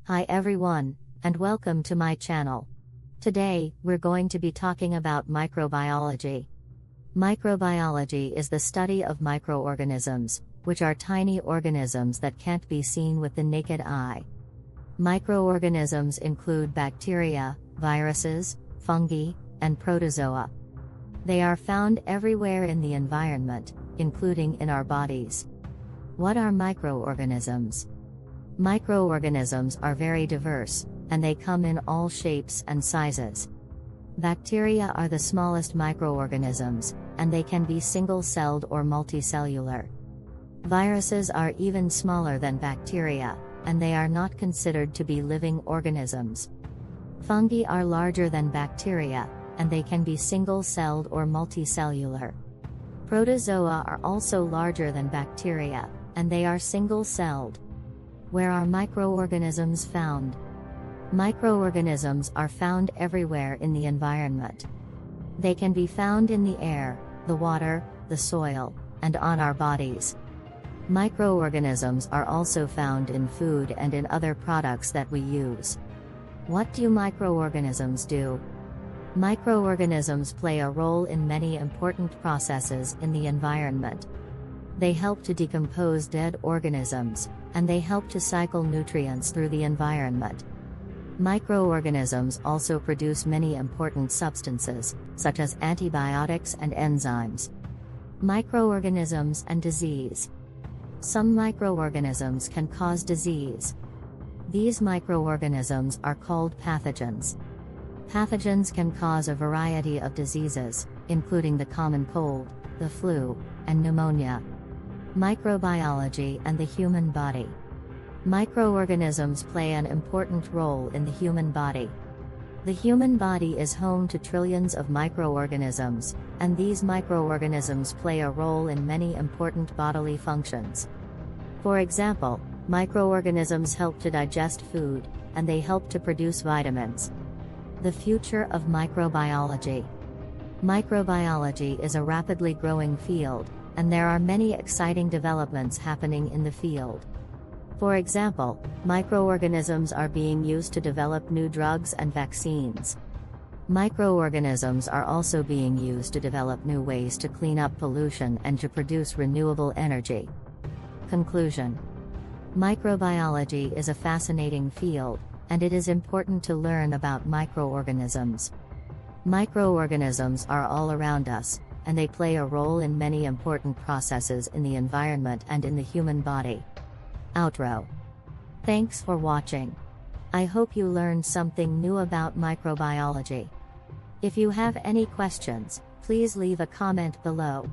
Hi everyone, and welcome to my channel. Today, we're going to be talking about microbiology. Microbiology is the study of microorganisms, which are tiny organisms that can't be seen with the naked eye. Microorganisms include bacteria, viruses, fungi, and protozoa. They are found everywhere in the environment, including in our bodies. What are microorganisms? Microorganisms are very diverse, and they come in all shapes and sizes. Bacteria are the smallest microorganisms, and they can be single-celled or multicellular. Viruses are even smaller than bacteria, and they are not considered to be living organisms. Fungi are larger than bacteria, and they can be single-celled or multicellular. Protozoa are also larger than bacteria, and they are single-celled. Where are microorganisms found? Microorganisms are found everywhere in the environment. They can be found in the air, the water, the soil, and on our bodies. Microorganisms are also found in food and in other products that we use. What do microorganisms do? Microorganisms play a role in many important processes in the environment. They help to decompose dead organisms, and they help to cycle nutrients through the environment. Microorganisms also produce many important substances, such as antibiotics and enzymes. Microorganisms and disease. Some microorganisms can cause disease. These microorganisms are called pathogens. Pathogens can cause a variety of diseases, including the common cold, the flu, and pneumonia. Microbiology and the human body. Microorganisms play an important role in the human body. The human body is home to trillions of microorganisms, and these microorganisms play a role in many important bodily functions. For example, microorganisms help to digest food, and they help to produce vitamins. The future of microbiology. Microbiology is a rapidly growing field, and there are many exciting developments happening in the field. For example, microorganisms are being used to develop new drugs and vaccines. Microorganisms are also being used to develop new ways to clean up pollution and to produce renewable energy. Conclusion. Microbiology is a fascinating field, and it is important to learn about microorganisms. Microorganisms are all around us, and they play a role in many important processes in the environment and in the human body. Outro. Thanks for watching. I hope you learned something new about microbiology. If you have any questions, please leave a comment below.